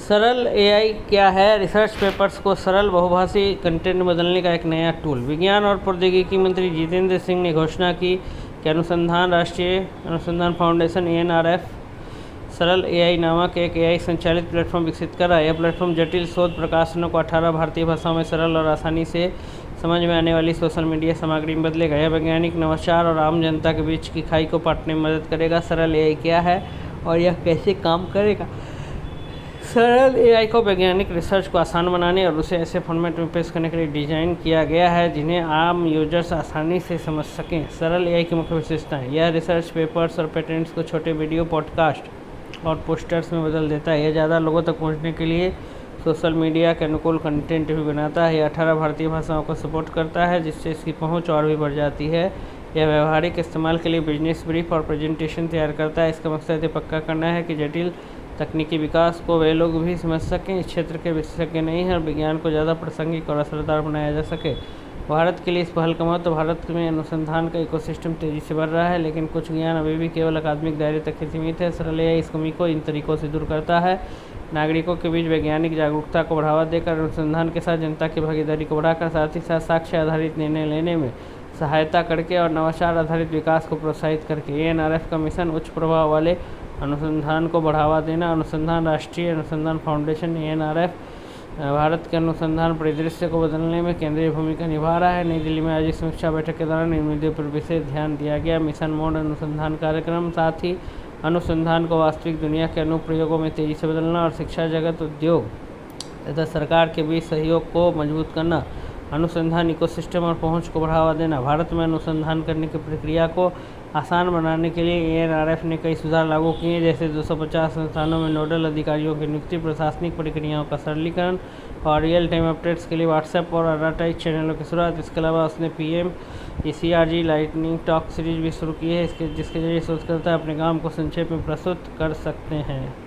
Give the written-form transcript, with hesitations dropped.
सरल एआई क्या है? रिसर्च पेपर्स को सरल बहुभाषी कंटेंट में बदलने का एक नया टूल। विज्ञान और प्रौद्योगिकी मंत्री जितेंद्र सिंह ने घोषणा की कि राष्ट्रीय अनुसंधान फाउंडेशन ANRF सरल एआई नामक एक एआई संचालित प्लेटफॉर्म विकसित कर रहा है। यह प्लेटफॉर्म जटिल शोध प्रकाशनों को 18 भारतीय भाषाओं में सरल और आसानी से समझ में आने वाली सोशल मीडिया सामग्री में बदलेगा। यह वैज्ञानिक नवाचार और आम जनता के बीच की खाई को पाटने में मदद करेगा। सरल एआई क्या है और यह कैसे काम करेगा? सरल एआई को वैज्ञानिक रिसर्च को आसान बनाने और उसे ऐसे फॉर्मेट में पेश करने के लिए डिज़ाइन किया गया है जिन्हें आम यूजर्स आसानी से समझ सकें। सरल एआई की मुख्य विशेषताएं: यह रिसर्च पेपर्स और पेटेंट्स को छोटे वीडियो, पॉडकास्ट और पोस्टर्स में बदल देता है। यह ज़्यादा लोगों तक पहुंचने के लिए सोशल मीडिया के अनुकूल कंटेंट भी बनाता है। यह 18 भारतीय भाषाओं को सपोर्ट करता है, जिससे इसकी पहुँच और भी बढ़ जाती है। यह व्यावहारिक इस्तेमाल के लिए बिजनेस ब्रीफ और प्रेजेंटेशन तैयार करता है। इसका मकसद ये पक्का करना है कि जटिल तकनीकी विकास को वे लोग भी समझ सकें इस क्षेत्र के विशेषज्ञ नहीं हैं और विज्ञान को ज़्यादा प्रासंगिक और असरदार बनाया जा सके। भारत के लिए इस पहल का महत्व: भारत में अनुसंधान का इकोसिस्टम तेज़ी से बढ़ रहा है, लेकिन कुछ ज्ञान अभी भी केवल अकादमिक दायरे तक ही सीमित है। सरल एआई इस कमी को इन तरीकों से दूर करता है। नागरिकों के बीच वैज्ञानिक जागरूकता को बढ़ावा देकर, अनुसंधान के साथ जनता की भागीदारी को बढ़ाकर, साथ ही साथ साक्ष्य आधारित निर्णय लेने में सहायता करके और नवाचार आधारित विकास को प्रोत्साहित करके। ANRF का मिशन उच्च प्रभाव वाले अनुसंधान को बढ़ावा देना। राष्ट्रीय अनुसंधान फाउंडेशन ANRF भारत के अनुसंधान परिदृश्य को बदलने में केंद्रीय भूमिका निभा रहा है। नई दिल्ली में आयोजित समीक्षा बैठक के दौरान इन मुद्दों पर विशेष ध्यान दिया गया। मिशन मोड अनुसंधान कार्यक्रम, साथ ही अनुसंधान को वास्तविक दुनिया के अनुप्रयोगों में तेजी से बदलना और शिक्षा जगत, उद्योग तथा सरकार के बीच सहयोग को मजबूत करना। अनुसंधान इकोसिस्टम और पहुंच को बढ़ावा देना। भारत में अनुसंधान करने की प्रक्रिया को आसान बनाने के लिए ANRF ने कई सुधार लागू किए, जैसे 250 संस्थानों में नोडल अधिकारियों की नियुक्ति, प्रशासनिक प्रक्रियाओं का सरलीकरण और रियल टाइम अपडेट्स के लिए व्हाट्सएप और एडवर्टाइज चैनलों की शुरुआत। इसके अलावा उसने PM ECRG lightning talk series भी शुरू की है, जिसके जरिए शोधकर्ता अपने काम को संक्षेप में प्रस्तुत कर सकते हैं।